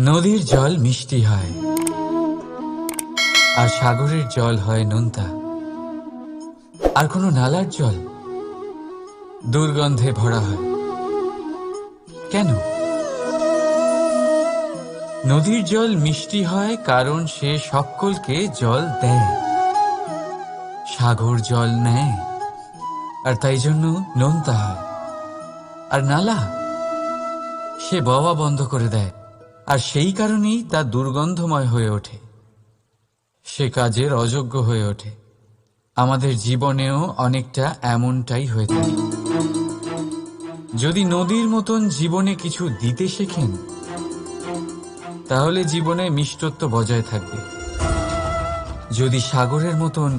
নদীর জল মিষ্টি হয় আর সাগরের জল হয় নোনতা, আর কোনো নালার জল দুর্গন্ধে ভরা হয়। কেন? নদীর জল মিষ্টি হয় কারণ সে সকলকে জল দেয়, সাগর জল নেয় আর তাই জন্য নোনতা হয়। আর নালা সে বওয়া বন্ধ করে দেয় আর সেই কারণেই তা দুর্গন্ধময় হয়ে ওঠে, সে কাজের অযোগ্য হয়ে ওঠে। আমাদের জীবনেও অনেকটা এমনটাই হয়ে থাকে। যদি নদীর মতন জীবনে কিছু দিতে শেখেন তাহলে জীবনে মিষ্টত্ব বজায় থাকবে। যদি সাগরের মতন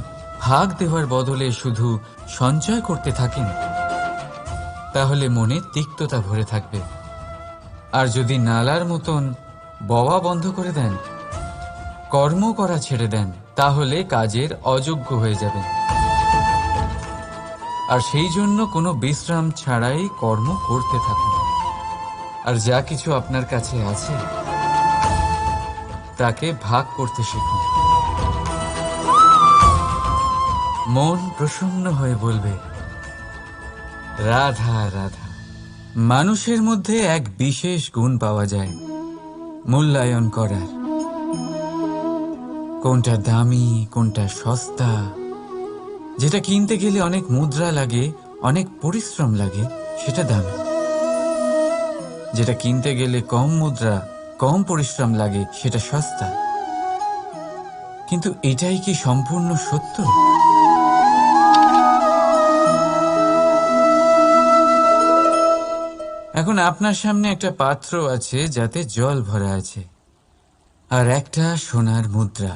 ভাগ দেওয়ার বদলে শুধু সঞ্চয় করতে থাকেন তাহলে মনে তিক্ততা ভরে থাকবে। আর যদি নালার মতন বওয়া বন্ধ করে দেন, কর্ম করা ছেড়ে দেন, তাহলে কাজের অযোগ্য হয়ে যাবেন। আর সেই জন্য কোনো বিশ্রাম ছাড়াই কর্ম করতে থাকুন। আর যা কিছু আপনার কাছে আছে তাকে ভাগ করতে শিখুন। মন প্রসন্ন হয়ে বলবে, রাধা রাধা। মানুষের মধ্যে এক বিশেষ গুণ পাওয়া যায়, মূল্যায়ন করার। কোনটা দামি, কোনটা সস্তা, যেটা কিনতে গেলে অনেক মুদ্রা লাগে, অনেক পরিশ্রম লাগে, সেটা দামি। যেটা কিনতে গেলে কম মুদ্রা, কম পরিশ্রম লাগে, সেটা সস্তা। কিন্তু এটাই কি সম্পূর্ণ সত্য? এখন আপনার সামনে একটা পাত্র আছে যাতে জল ভরা আছে, আর একটা সোনার মুদ্রা।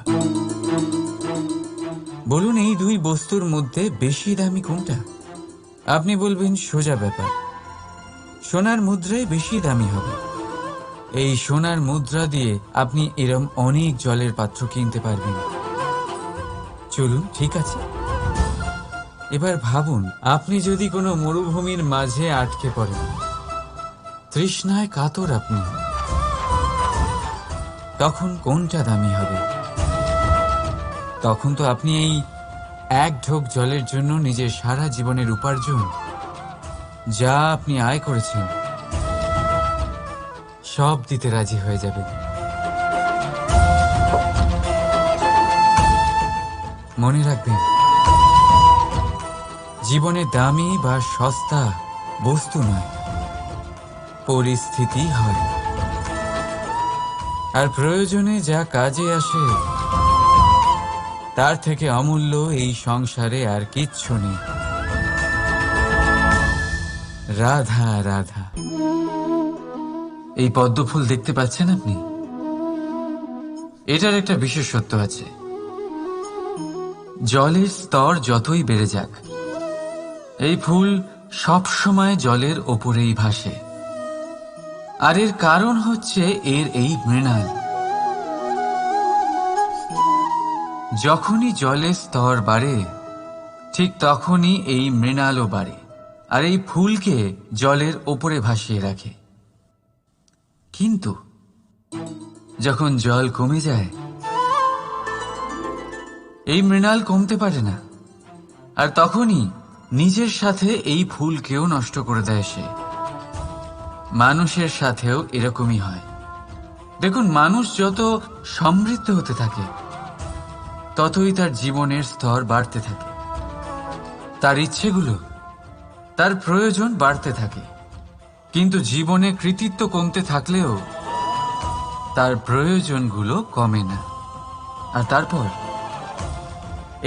বলুন, এই দুই বস্তুর মধ্যে বেশি দামি কোনটা? আপনি বলবেন সোজা ব্যাপার, সোনার মুদ্রাই বেশি দামি হবে। এই সোনার মুদ্রা দিয়ে আপনি এরম অনেক জলের পাত্র কিনতে পারবেন। চলুন, ঠিক আছে। এবার ভাবুন, আপনি যদি কোনো মরুভূমির মাঝে আটকে পড়েন, তৃষ্ণায় কাতর আপনি, তখন কোনটা দামি হবে? তখন তো আপনি এই এক ঢোক জলের জন্য নিজের সারা জীবনের উপার্জন, যা আপনি আয় করেছেন, সব দিতে রাজি হয়ে যাবেন। মনে রাখবেন, জীবনে দামি বা সস্তা বস্তু নয়, পরিস্থিতি হয়। আর প্রয়োজনে যা কাজে আসে তার থেকে অমূল্য এই সংসারে আর কিচ্ছু নেই। রাধা রাধা। এই পদ্মফুল দেখতে পাচ্ছেন আপনি? এটার একটা বিশেষত্ব আছে। জলের স্তর যতই বেড়ে যাক, এই ফুল সব সময় জলের ওপরেই ভাসে। আর এর কারণ হচ্ছে এর এই মৃণাল। যখনই জলের স্তর বাড়ে, ঠিক তখনই এই মৃণালও বাড়ে, আর এই ফুলকে জলের ওপরে ভাসিয়ে রাখে। কিন্তু যখন জল কমে যায়, এই মৃণাল কমতে পারে না, আর তখনই নিজের সাথে এই ফুলকেও নষ্ট করে দেয় সে। মানুষের সাথেও এরকমই হয়। দেখুন, মানুষ যত সমৃদ্ধ হতে থাকে ততই তার জীবনের স্তর বাড়তে থাকে, তার ইচ্ছেগুলো, তার প্রয়োজন বাড়তে থাকে। কিন্তু জীবনে কৃতিত্ব কমতে থাকলেও তার প্রয়োজনগুলো কমে না। আর তারপর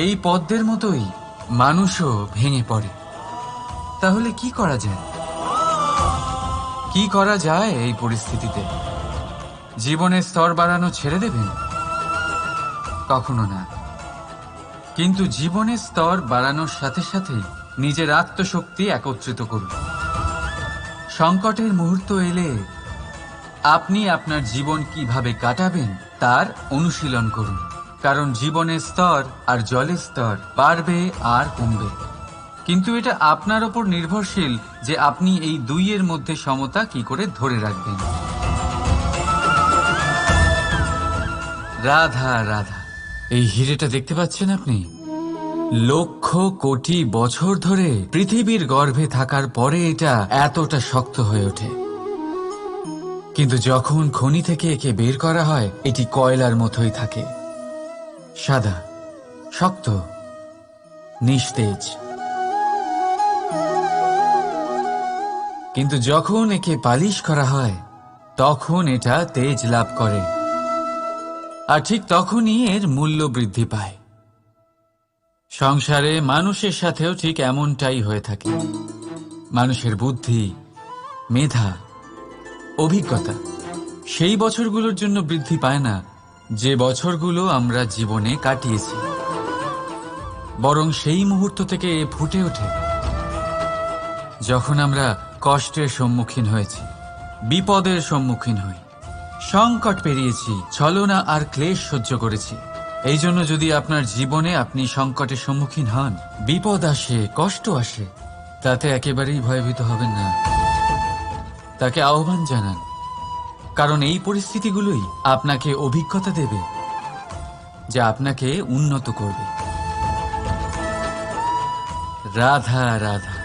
এই পদ্মের মতোই মানুষও ভেঙে পড়ে। তাহলে কি করা যায়? কি করা যায় এই পরিস্থিতিতে? জীবনের স্তর বাড়ানো ছেড়ে দেবেন? কখনো না। কিন্তু জীবনের স্তর বাড়ানোর সাথে সাথে নিজের আত্মশক্তি একত্রিত করুন। সংকটের মুহূর্ত এলে আপনি আপনার জীবন কিভাবে কাটাবেন তার অনুশীলন করুন। কারণ জীবনের স্তর আর জলের স্তর বাড়বে আর কমবে, কিন্তু এটা আপনার ওপর নির্ভরশীল যে আপনি এই দুইয়ের মধ্যে সমতা কি করে ধরে রাখবেন। রাধা রাধা। এই হিরেটা দেখতে পাচ্ছেন আপনি? লক্ষ কোটি বছর ধরে পৃথিবীর গর্ভে থাকার পরে এটা এতটা শক্ত হয়ে ওঠে, কিন্তু যখন খনি থেকে একে বের করা হয় এটি কয়লার মতোই থাকে, সাদা, শক্ত, নিস্তেজ। কিন্তু যখন একে পালিশ করা হয় তখন এটা তেজ লাভ করে, আর ঠিক তখনই এর মূল্য বৃদ্ধি পায়। সংসারে মানুষের সাথেও ঠিক এমনটাই হয়ে থাকে। মানুষের বুদ্ধি, মেধা, অভিজ্ঞতা সেই বছরগুলোর জন্য বৃদ্ধি পায় না যে বছরগুলো আমরা জীবনে কাটিয়েছি, বরং সেই মুহূর্ত থেকে ফুটে ওঠে যখন আমরা কষ্টের সম্মুখীন হয়েছি, বিপদের সম্মুখীন হই, সংকট পেরিয়েছি, ছলনা আর ক্লেশ সহ্য করেছি। এই জন্য যদি আপনার জীবনে আপনি সংকটের সম্মুখীন হন, বিপদ আসে, কষ্ট আসে, তাতে একেবারেই ভয়ভীত হবেন না। তাকে আহ্বান জানান, কারণ এই পরিস্থিতিগুলোই আপনাকে অভিজ্ঞতা দেবে, যা আপনাকে উন্নত করবে। রাধা রাধা।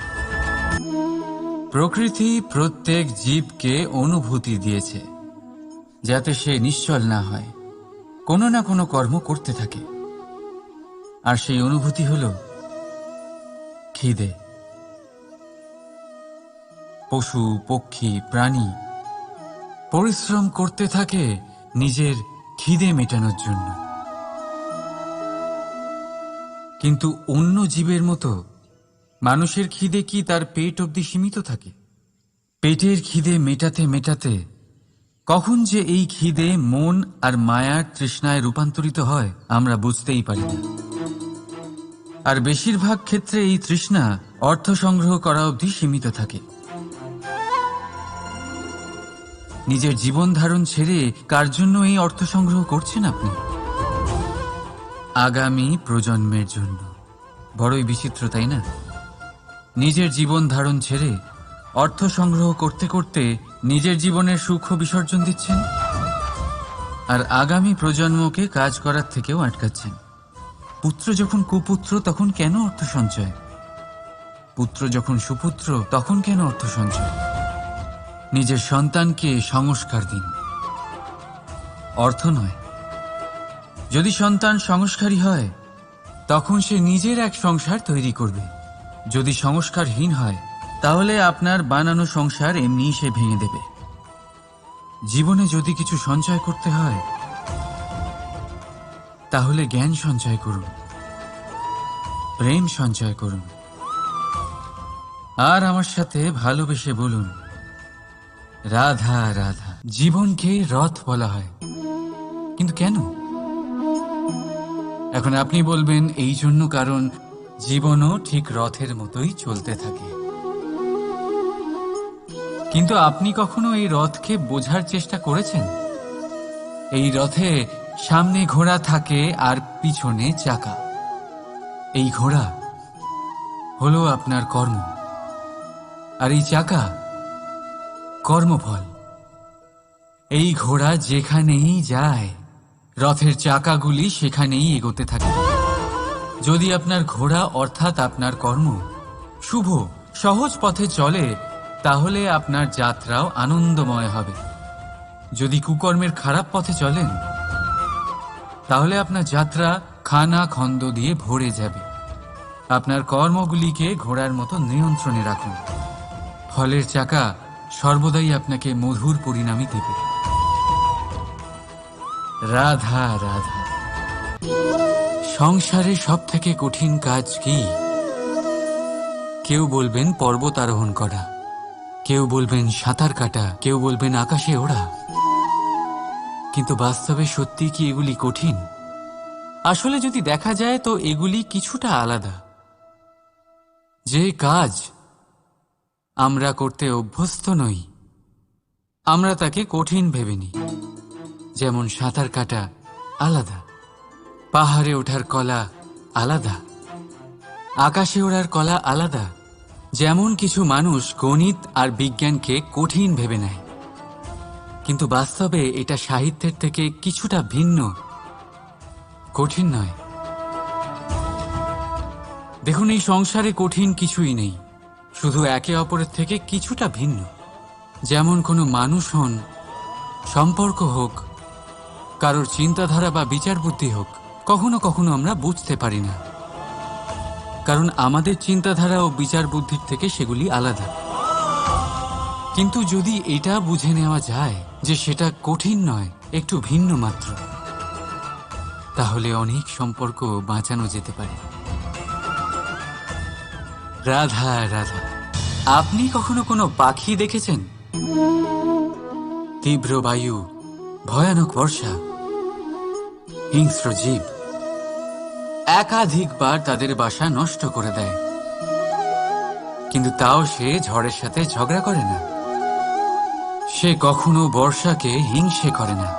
প্রকৃতি প্রত্যেক জীবকে অনুভূতি দিয়েছে যাতে সে নিশ্চল না হয়, কোনো না কোনো কর্ম করতে থাকে। আর সেই অনুভূতি হল খিদে। পশু, পক্ষী, প্রাণী পরিশ্রম করতে থাকে নিজের খিদে মেটানোর জন্য, কিন্তু অন্য জীবের মতো মানুষের খিদে কি তার পেট অবধি সীমিত থাকে? পেটের খিদে মেটাতে মেটাতে কখন যে এই খিদে মন আর মায়ার তৃষ্ণায় রূপান্তরিত হয় আমরা বুঝতেই পারি না। আর বেশিরভাগ ক্ষেত্রে এই তৃষ্ণা অর্থ সংগ্রহ করা অবধি সীমিত থাকে। নিজের জীবন ধারণ ছেড়ে কার জন্য এই অর্থ সংগ্রহ করছেন আপনি? আগামী প্রজন্মের জন্য। বড়ই বিচিত্র, তাই না? নিজের জীবন ধারণ ছেড়ে অর্থ সংগ্রহ করতে করতে নিজের জীবনের সুখ বিসর্জন দিচ্ছেন, আর আগামী প্রজন্মকে কাজ করার থেকেও আটকাচ্ছেন। পুত্র যখন কুপুত্র তখন কেন অর্থ সঞ্চয়? পুত্র যখন সুপুত্র তখন কেন অর্থ সঞ্চয়? নিজের সন্তানকে সংস্কার দিন, অর্থ নয়। যদি সন্তান সংস্কারী হয় তখন সে নিজের এক সংসার তৈরি করবে। যদি সংস্কারহীন হয় তাহলে আপনার বানানো সংসার এমনিই সে ভেঙে দেবে। জীবনে যদি কিছু সঞ্চয় করতে হয় তাহলে জ্ঞান সঞ্চয় করুন, প্রেম সঞ্চয় করুন, আর আমার সাথে ভালোবেসে বলুন রাধা রাধা। জীবনকে রথ বলা হয়, কিন্তু কেন? এখন আপনি বলবেন এই জন্য কারণ জীবনও ঠিক রথের মতোই চলতে থাকে। কিন্তু আপনি কখনো এই রথকে বোঝার চেষ্টা করেছেন? এই রথে সামনে ঘোড়া থাকে আর পিছনে চাকা। এই ঘোড়া হলো আপনার কর্ম, আর এই চাকা কর্মফল। এই ঘোড়া যেখানেই যায় রথের চাকাগুলি সেখানেই এগোতে থাকে। যদি আপনার ঘোড়া অর্থাৎ আপনার কর্ম শুভ সহজ পথে চলে তাহলে আপনার যাত্রাও আনন্দময় হবে। যদি কুকর্মের খারাপ পথে চলেন তাহলে আপনার যাত্রা খানা খন্দ দিয়ে ভরে যাবে। আপনার কর্মগুলিকে ঘোড়ার মতো নিয়ন্ত্রণে রাখুন। ফলের চাকা সর্বদাই আপনাকে মধুর পরিণামই দেবে। রাধা রাধা। সংসারে সব থেকে কঠিন কাজ কি? কেউ বলবেন পর্বত আরোহণ করা, কেউ বলবেন সাঁতার কাটা, কেউ বলবেন আকাশে ওড়া। কিন্তু বাস্তবে সত্যি কি এগুলি কঠিন? আসলে যদি দেখা যায় তো এগুলি কিছুটা আলাদা। যে কাজ আমরা করতে অভ্যস্ত নই আমরা তাকে কঠিন ভেবে নিই। যেমন সাঁতার কাটা আলাদা, পাহাড়ে ওঠার কলা আলাদা, আকাশে ওড়ার কলা আলাদা। যেমন কিছু মানুষ গণিত আর বিজ্ঞানকে কঠিন ভেবে নেয়, কিন্তু বাস্তবে এটা সাহিত্যের থেকে কিছুটা ভিন্ন কঠিন নয়। দেখুন, এই সংসারে কঠিন কিছুই নেই, শুধু একে অপরের থেকে কিছুটা ভিন্ন। যেমন কোনো মানুষ হন, সম্পর্ক হোক, কারোর চিন্তাধারা বা বিচার বুদ্ধি হোক, কখনো কখনো আমরা বুঝতে পারি না, কারণ আমাদের চিন্তাধারা ও বিচার বুদ্ধির থেকে সেগুলি আলাদা। কিন্তু যদি এটা বুঝে নেওয়া যায় যে সেটা কঠিন নয়, একটু ভিন্ন মাত্র, তাহলে অনেক সম্পর্ক বাঁচানো যেতে পারে। রাধা রাধা, আপনি কখনো কোনো পাখি দেখেছেন? তীব্র বায়ু, ভয়ানক বর্ষা, হিংস্র জীব একাধিকবার তাদের বাসা নষ্ট করে দেয়, কিন্তু তাও সে ঝড়ের সাথে ঝগড়া করে না। সে কখনো বর্ষাকে হিংসে করে না,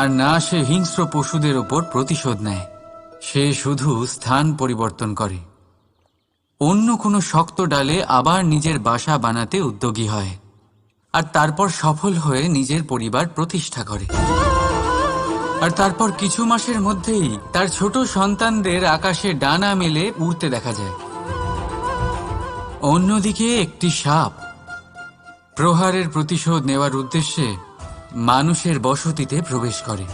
আর না সে হিংস্র পশুদের ওপর প্রতিশোধ নেয়। সে শুধু স্থান পরিবর্তন করে, অন্য কোনো শক্ত ডালে আবার নিজের বাসা বানাতে উদ্যোগী হয়, আর তারপর সফল হয়ে নিজের পরিবার প্রতিষ্ঠা করে। আর তারপর কিছু মাসের মধ্যেই তার ছোট সন্তানদের আকাশে ডানা মেলে উড়তে দেখা যায়। অন্যদিকে একটি সাপ প্রহারের প্রতিশোধ নেওয়ার উদ্দেশ্যে মানুষের বসতিতে প্রবেশ করে,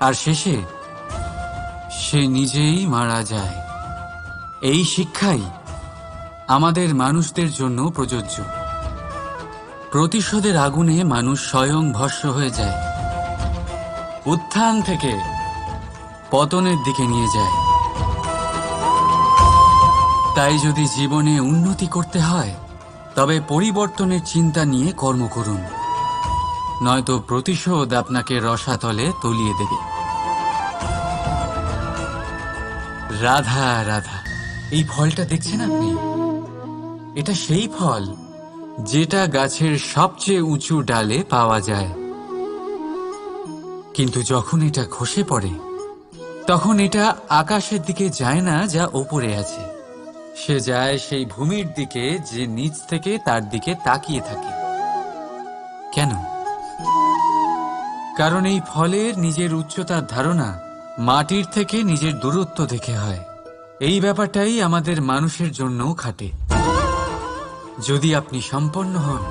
আর শেষে সে নিজেই মারা যায়। এই শিক্ষাই আমাদের মানুষদের জন্য প্রযোজ্য। প্রতিশোধের আগুনে মানুষ স্বয়ং ভস্ম হয়ে যায়, উত্থান থেকে পতনের দিকে নিয়ে যায়। তাই যদি জীবনে উন্নতি করতে হয়, তবে পরিবর্তনের চিন্তা নিয়ে কর্ম করুন, নয়তো প্রতিশোধ আপনাকে রসাতলে তলিয়ে দেবে। রাধা রাধা, এই ফলটা দেখছেন আপনি? এটা সেই ফল যেটা গাছের সবচেয়ে উঁচু ডালে পাওয়া যায়, কিন্তু যখন এটা খসে পড়ে তখন এটা আকাশের দিকে যায় না যা ওপরে আছে, সে যায় সেই ভূমির দিকে যে নিচ থেকে তার দিকে তাকিয়ে থাকে। কেন? কারণ এই ফলের নিজের উচ্চতার ধারণা মাটির থেকে নিজের দূরত্ব দেখে হয়। এই ব্যাপারটাই আমাদের মানুষের জন্যও খাটে। যদি আপনি সম্পন্ন হন,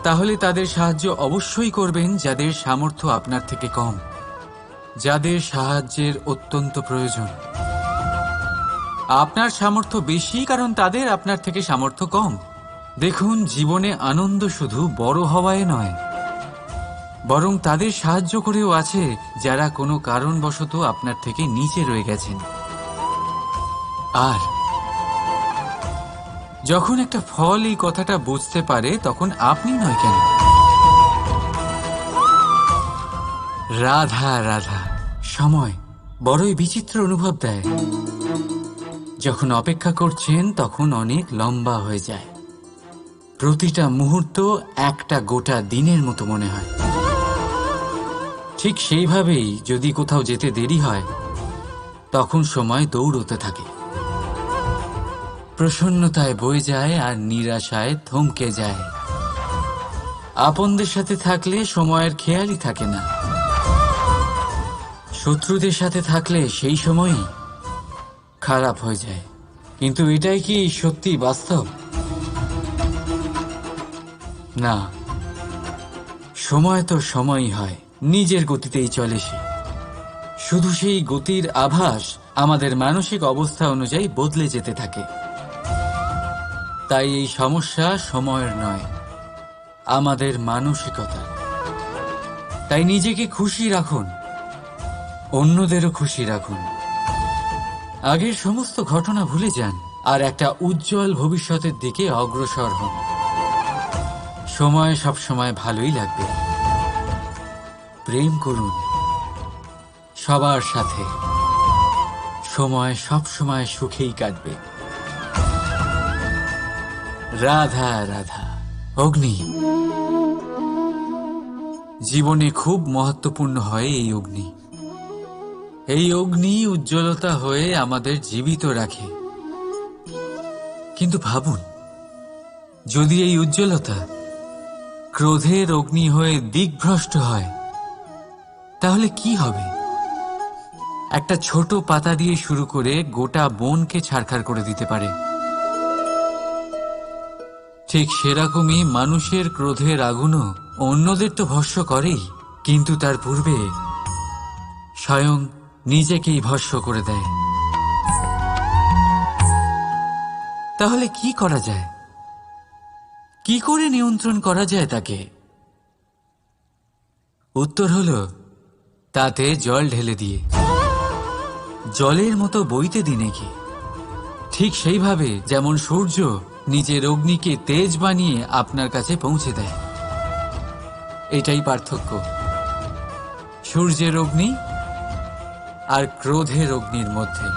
তাহলে তাদের সাহায্য অবশ্যই করবেন যাদের সামর্থ্য আপনার থেকে কম, যাদের সাহায্যের অত্যন্ত প্রয়োজন। আপনার সামর্থ্য বেশি কারণ তাদের আপনার থেকে সামর্থ্য কম। দেখুন, জীবনে আনন্দ শুধু বড় হওয়ায় নয়, বরং তাদের সাহায্য করেও আছে যারা কোনো কারণবশত আপনার থেকে নিচে রয়ে গেছেন। আর যখন একটা ফল এই কথাটা বুঝতে পারে, তখন আপনি নয় কেন? রাধা রাধা, সময় বড়ই বিচিত্র অনুভব দেয়। যখন অপেক্ষা করছেন তখন অনেক লম্বা হয়ে যায়। প্রতিটা মুহূর্ত একটা গোটা দিনের মতো মনে হয়। ঠিক সেইভাবেই যদি কোথাও যেতে দেরি হয়, তখন সময় দৌড়তে থাকে, প্রসন্নতায় বয়ে যায় আর নিরাশায় থমকে যায়। আপনদের সাথে থাকলে সময়ের খেয়ালই থাকে না, শত্রুদের সাথে থাকলে সেই সময়ই খারাপ হয়ে যায়। কিন্তু এটাই কি সত্যি বাস্তব? না, সময় তো সময়ই হয়, নিজের গতিতেই চলে সে। শুধু সেই গতির আভাস আমাদের মানসিক অবস্থা অনুযায়ী বদলে যেতে থাকে। তাই এই সমস্যা সময়ের নয়, আমাদের মানসিকতা। তাই নিজেকে খুশি রাখুন, অন্যদেরও খুশি রাখুন। আগের সমস্ত ঘটনা ভুলে যান আর একটা উজ্জ্বল ভবিষ্যতের দিকে অগ্রসর হন। সময় সবসময় ভালোই লাগবে। প্রেম করুন সবার সাথে, সময় সবসময় সুখেই কাটবে। রাধা রাধা। অগ্নি জীবনে খুব মহত্বপূর্ণ হয়। এই অগ্নি উজ্জ্বলতা হয়ে আমাদের জীবিত রাখে। কিন্তু ভাবুন, যদি এই উজ্জ্বলতা ক্রোধের অগ্নি হয়ে দিকভ্রষ্ট হয়, তাহলে কি হবে? একটা ছোট পাতা দিয়ে শুরু করে গোটা বনকে ছারখার করে দিতে পারে। ঠিক সেরকমই মানুষের ক্রোধের আগুনও অন্যদের তো ভস্ম করেই, কিন্তু তার পূর্বে স্বয়ং নিজেকেই ভস্ম করে দেয়। তাহলে কি করা যায়? কি করে নিয়ন্ত্রণ করা যায় তাকে? উত্তর হলো তাতে জল ঢেলে দিয়ে, জলের মতো বইতে দিনে কি। ঠিক সেইভাবে যেমন সূর্য নিজের অগ্নিকে তেজ বানিয়ে আপনার কাছে পৌঁছে দেয়। এটাই পার্থক্য সূর্যের অগ্নি আর ক্রোধের অগ্নির মধ্যে।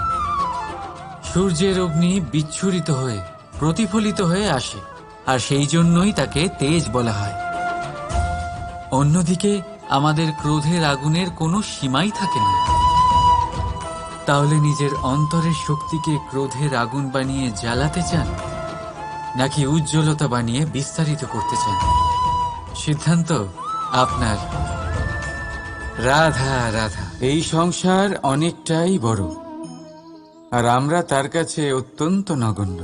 সূর্যের অগ্নি বিচ্ছুরিত হয়ে প্রতিফলিত হয়ে আসে, আর সেই জন্যই তাকে তেজ বলা হয়। অন্যদিকে আমাদের ক্রোধের আগুনের কোনো সীমাই থাকে না। তাহলে নিজের অন্তরের শক্তিকে ক্রোধের আগুন বানিয়ে জ্বালাতে চান, নাকি উজ্জ্বলতা বানিয়ে বিস্তারিত করতে চান? সিদ্ধান্ত আপনার। রাধা রাধা। এই সংসার অনেকটাই বড়, আর আমরা তার কাছে অত্যন্ত নগণ্য।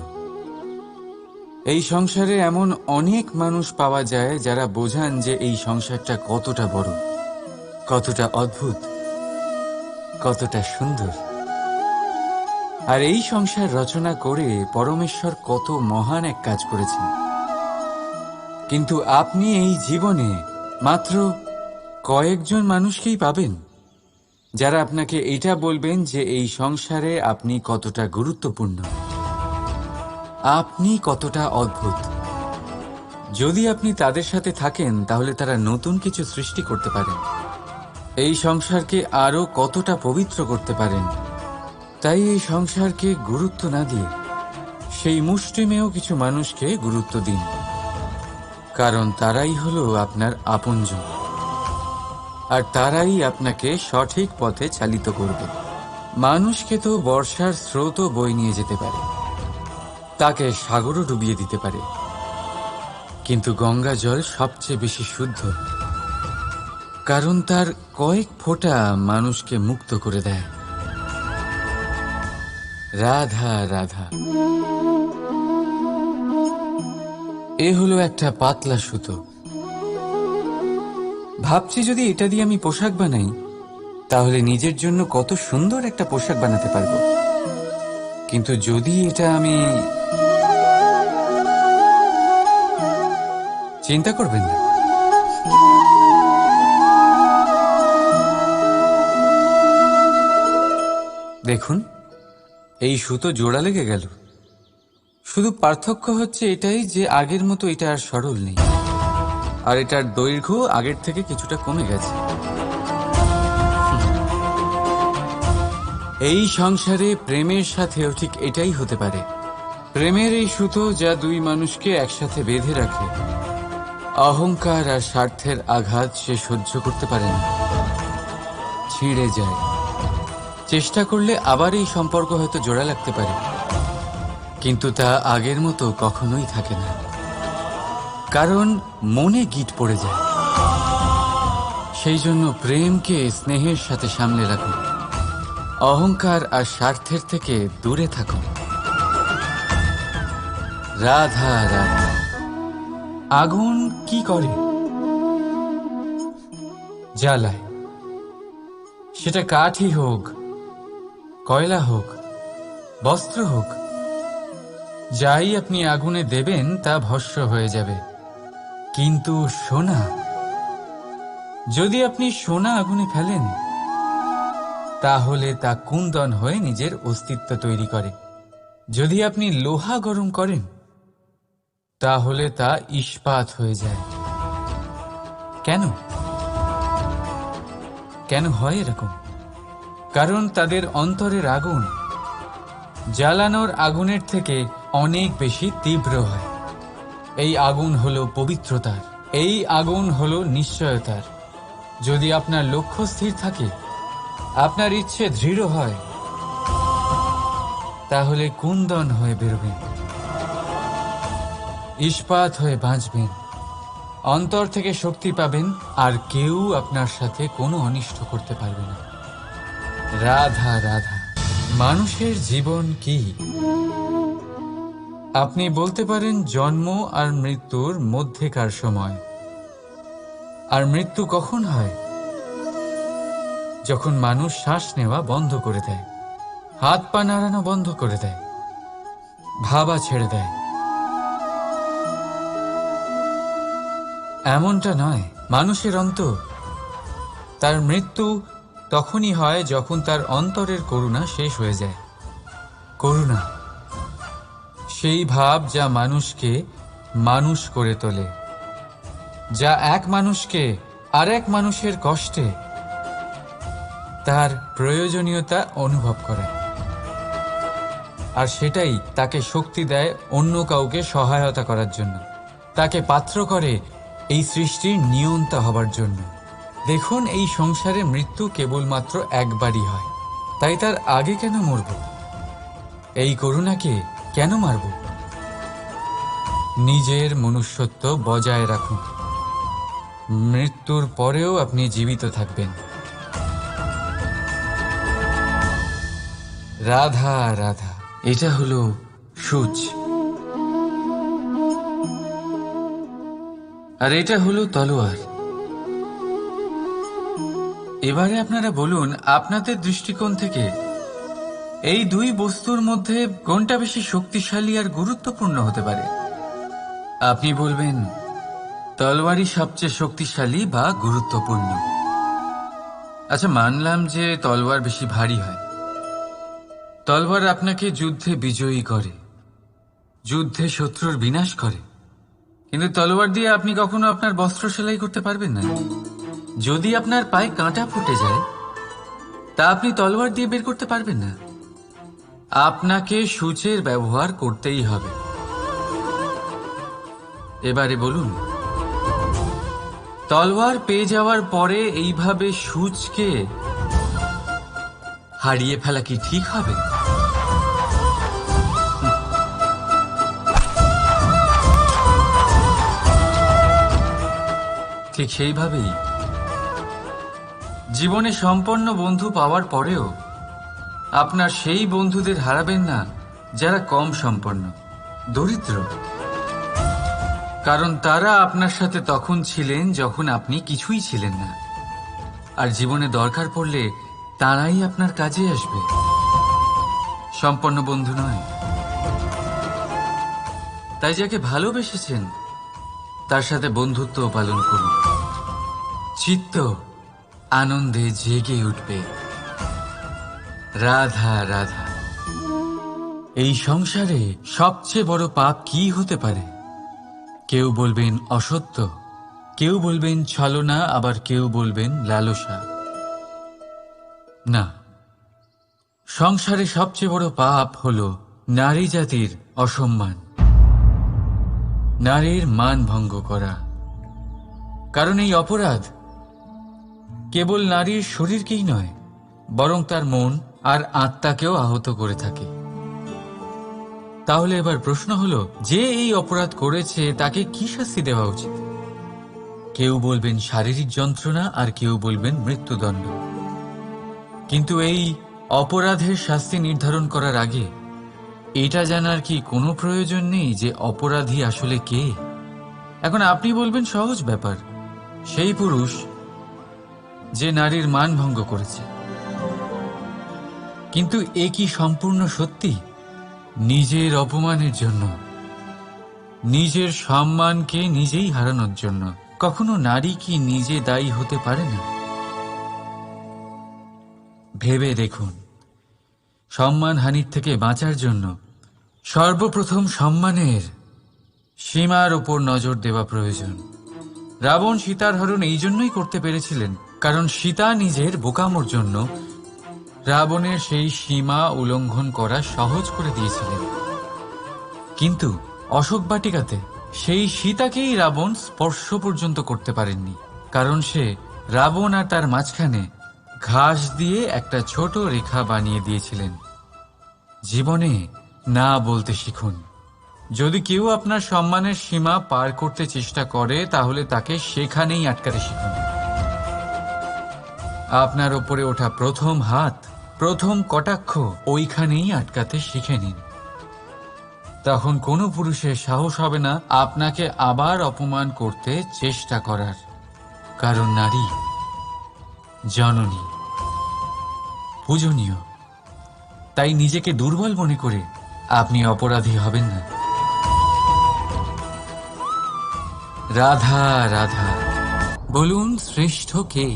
এই সংসারে এমন অনেক মানুষ পাওয়া যায় যারা বোঝান যে এই সংসারটা কতটা বড়, কতটা অদ্ভুত, কতটা সুন্দর। আর এই সংসার রচনা করে পরমেশ্বর কত মহান এক কাজ করেছেন। কিন্তু আপনি এই জীবনে মাত্র কয়েকজন মানুষকেই পাবেন যারা আপনাকে এটা বলবেন যে এই সংসারে আপনি কতটা গুরুত্বপূর্ণ, আপনি কতটা অদ্ভুত। যদি আপনি তাদের সাথে থাকেন তাহলে তারা নতুন কিছু সৃষ্টি করতে পারেন, এই সংসারকে আরো কতটা পবিত্র করতে পারেন। তাই এই সংসারকে গুরুত্ব না দিয়ে সেই মুষ্টিমেয় কিছু মানুষকে গুরুত্ব দিন, কারণ তারাই হলো আপনার আপনজন, আর তারাই আপনাকে সঠিক পথে চালিত করবে। মানুষকে তো বর্ষার স্রোতও বয়ে নিয়ে যেতে পারে, তাকে সাগরও ডুবিয়ে দিতে পারে, কিন্তু গঙ্গা জল সবচেয়ে বেশি শুদ্ধ, কারণ তার কয়েক ফোঁটা মানুষকে মুক্ত করে দেয়। রাধা রাধা। এ হলো একটা পাতলা সুতো। ভাবছি যদি এটা দিয়ে আমি পোশাক বানাই তাহলে নিজের জন্য কত সুন্দর একটা পোশাক বানাতে পারবো। কিন্তু যদি এটা আমি... চিন্তা করবেন না, দেখুন এই সুতো জোড়া লেগে গেল। শুধু পার্থক্য হচ্ছে এটাই যে আগের মতো এটা আর সরল নেই, আর এটার দৈর্ঘ্য আগের থেকে কিছুটা কমে গেছে। এই সংসারে প্রেমের সাথেও ঠিক এটাই হতে পারে। প্রেমের এই সুতো যা দুই মানুষকে একসাথে বেঁধে রাখে, অহংকার আর স্বার্থের আঘাত সে সহ্য করতে পারে না, ছিঁড়ে যায়। চেষ্টা করলে আবার এই সম্পর্ক হয়তো জোড়া লাগতে পারে, কিন্তু তা আগের মতো কখনোই থাকে না, কারণ মনে গিট পড়ে যায়। সেই জন্য প্রেমকে স্নেহের সাথে সামলে রাখুন, অহংকার আর স্বার্থের থেকে দূরে থাকুন। রাধা রাধা। আগুন কি করে? জ্বালায়। সেটা কাঠই হোক, কয়লা হোক, বস্ত্র হোক, যাই আপনি আগুনে দেবেন তা ভস্ম হয়ে যাবে। কিন্তু সোনা, যদি আপনি সোনা আগুনে ফেলেন তাহলে তা কুন্দন হয়ে নিজের অস্তিত্ব তৈরি করে। যদি আপনি লোহা গরম করেন তাহলে তা ইস্পাত হয়ে যায়। কেন? কেন হয় এরকম? কারণ তাদের অন্তরের আগুন জ্বালানোর আগুনের থেকে অনেক বেশি তীব্র হয়। এই আগুন হলো পবিত্রতার, এই আগুন হলো নিশ্চয়তার। যদি আপনার লক্ষ্য স্থির থাকে, আপনার ইচ্ছে দৃঢ় হয়, তাহলে কুন্দন হয়ে বেরোবেন, ইস্পাত হয়ে বাঁচবেন, অন্তর থেকে শক্তি পাবেন, আর কেউ আপনার সাথে কোনো অনিষ্ট করতে পারবে না। রাধা রাধা। মানুষের জীবন কি? আপনি বলতে পারেন জন্ম আর মৃত্যুর মধ্যেকার সময়। আর মৃত্যু কখন হয়? যখন মানুষ শ্বাস নেওয়া বন্ধ করে দেয়, হাত পা নাড়ানো বন্ধ করে দেয়, ভাবা ছেড়ে দেয়। এমনটা নয়, মানুষের অন্তর। তার মৃত্যু তখনই হয় যখন তার অন্তরের করুণা শেষ হয়ে যায়। করুণা সেই ভাব যা মানুষকে মানুষ করে তোলে, যা এক মানুষকে আরেক মানুষের কষ্টে তার প্রয়োজনীয়তা অনুভব করে, আর সেটাই তাকে শক্তি দেয় অন্য কাউকে সহায়তা করার জন্য, তাকে পাত্র করে এই সৃষ্টির নিয়ন্তা হবার জন্য। দেখুন, এই সংসারে মৃত্যু কেবলমাত্র একবারই হয়, তাই তার আগে কেন মরব? এই করুণাকে কেন মারব? নিজের মনুষ্যত্ব বজায় রাখুন। মৃত্যুর পরেও আপনি জীবিত থাকবেন। রাধা রাধা। এটা হলো সূচ, আর এটা হলো তলোয়ার। এবারে আপনারা বলুন, আপনাদের দৃষ্টিকোণ থেকে এই দুই বস্তুর মধ্যে কোনটা বেশি শক্তিশালী আর গুরুত্বপূর্ণ হতে পারে? আপনি বলবেন তলোয়ারই সবচেয়ে শক্তিশালী বা গুরুত্বপূর্ণ। আচ্ছা, মানলাম যে তলোয়ার বেশি ভারী হয়। তলোয়ার আপনাকে যুদ্ধে বিজয়ী করে, যুদ্ধে শত্রুর বিনাশ করে, কিন্তু তলোয়ার দিয়ে আপনি কখনো আপনার বস্ত্র সেলাই করতে পারবেন না। যদি আপনার পায়ে কাঁটা ফুটে যায়, তা আপনি তলোয়ার দিয়ে বের করতে পারবেন না। আপনাকে সূচের ব্যবহার করতেই হবে। এবারে বলুন, তলোয়ার পেয়ে যাওয়ার পরে এইভাবে সূচকে হারিয়ে ফেলা কি ঠিক হবে? ঠিক সেইভাবেই জীবনে সম্পন্ন বন্ধু পাওয়ার পরেও আপনার সেই বন্ধুদের হারাবেন না যারা কম সম্পন্ন, দরিদ্র। কারণ তারা আপনার সাথে তখন ছিলেন যখন আপনি কিছুই ছিলেন না, আর জীবনে দরকার পড়লে তারাই আপনার কাজে আসবে, সম্পন্ন বন্ধু নয়। তাই যাকে ভালোবেসেছেন তার সাথে বন্ধুত্ব পালন করুন। চিত্ত আনন্দে জেগে উঠবে। রাধা রাধা। এই সংসারে সবচেয়ে বড় পাপ কি হতে পারে? কেউ বলবেন অসত্য, কেউ বলবেন ছলনা, আবার কেউ বলবেন লালসা। না, সংসারে সবচেয়ে বড় পাপ হলো নারী জাতির অসম্মান, নারীর মান ভঙ্গ করা। কারণ এই অপরাধ কেবল নারীর শরীরকেই নয়, বরং তার মন আর আত্মাকেও আহত করে থাকে। তাহলে এবার প্রশ্ন হলো, যে এই অপরাধ করেছে তাকে কি শাস্তি দেওয়া উচিত? কেউ বলবেন শারীরিক যন্ত্রণা, আর কেউ বলবেন মৃত্যুদণ্ড। কিন্তু এই অপরাধের শাস্তি নির্ধারণ করার আগে এটা জানার কি কোনো প্রয়োজন নেই যে অপরাধী আসলে কে? এখন আপনি বলবেন সহজ ব্যাপার, সেই পুরুষ যে নারীর মান ভঙ্গ করেছে। কিন্তু এ কি সম্পূর্ণ সত্যি? নিজের অপমানের জন্য, নিজের সম্মানকে নিজেই হারানোর জন্য কখনো নারী কি নিজে দায়ী হতে পারে না? ভেবে দেখুন, সম্মানহানির থেকে বাঁচার জন্য সর্বপ্রথম সম্মানের সীমার উপর নজর দেওয়া প্রয়োজন। রাবণ সীতার হরণ এই জন্যই করতে পেরেছিলেন কারণ সীতা নিজের বোকামোর জন্য রাবণের সেই সীমা উল্লঙ্ঘন করা সহজ করে দিয়েছিলেন। কিন্তু অশোক বাটিকাতে সেই সীতাকেই রাবণ স্পর্শ পর্যন্ত করতে পারেননি, কারণ সে রাবণ আর তার মাঝখানে ঘাস দিয়ে একটা ছোট রেখা বানিয়ে দিয়েছিলেন। জীবনে না বলতে শিখুন। যদি কেউ আপনার সম্মানের সীমা পার করতে চেষ্টা করে, তাহলে তাকে সেখানেই আটকাতে শিখুন। আপনার ওপরে ওঠা প্রথম হাত প্রথম কটাক্ষ ওইখানেই আটকাতে শিখে নিন। তখন কোনো পুরুষের সাহস হবে না আপনাকে আবার অপমান করতে চেষ্টা করার, কারণ নারী জননী, পূজনীয়। তাই নিজেকে দুর্বল মনে করে আপনি অপরাধী হবেন না। রাধা রাধা। বলুন, শ্রেষ্ঠ কে?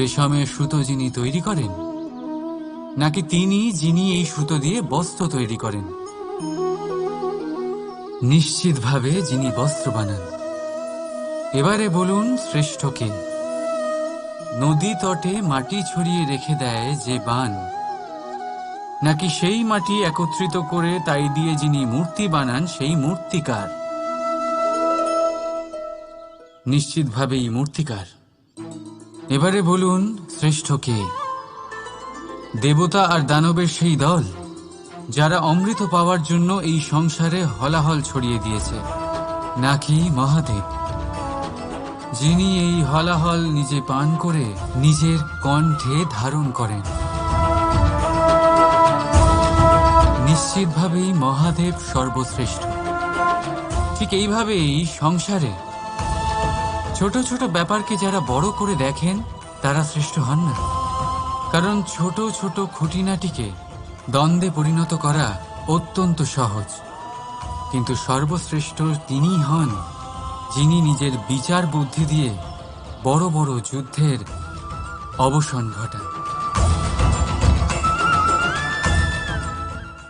রেশমের সুতো যিনি তৈরি করেন, নাকি তিনি যিনি এই সুতো দিয়ে বস্ত্র তৈরি করেন? নিশ্চিতভাবে যিনি বস্ত্র বানান। এবারে বলুন, শ্রেষ্ঠ কে? নদী তটে মাটি ছড়িয়ে রেখে দেয় যে বান, নাকি সেই মাটি একত্রিত করে তাই দিয়ে যিনি মূর্তি বানান সেই মূর্তিকার? নিশ্চিতভাবেই মূর্তিকার। এবারে বলুন, শ্রেষ্ঠ কে? দেবতা আর দানবের সেই দল যারা অমৃত পাওয়ার জন্য এই সংসারে হলাহল ছড়িয়ে দিয়েছে, নাকি মহাদেব যিনি এই হলাহল নিজে পান করে নিজের কণ্ঠে ধারণ করেন? নিশ্চিতভাবেই মহাদেব সর্বশ্রেষ্ঠ। ঠিক এইভাবেই সংসারে ছোট ছোট ব্যাপারকে যারা বড় করে দেখেন তারা শ্রেষ্ঠ হন না, কারণ ছোট ছোট খুঁটিনাটিকে দ্বন্দ্বে পরিণত করা অত্যন্ত সহজ। কিন্তু সর্বশ্রেষ্ঠ তিনিই হন যিনি নিজের বিচার বুদ্ধি দিয়ে বড় বড় যুদ্ধের অবসান ঘটান।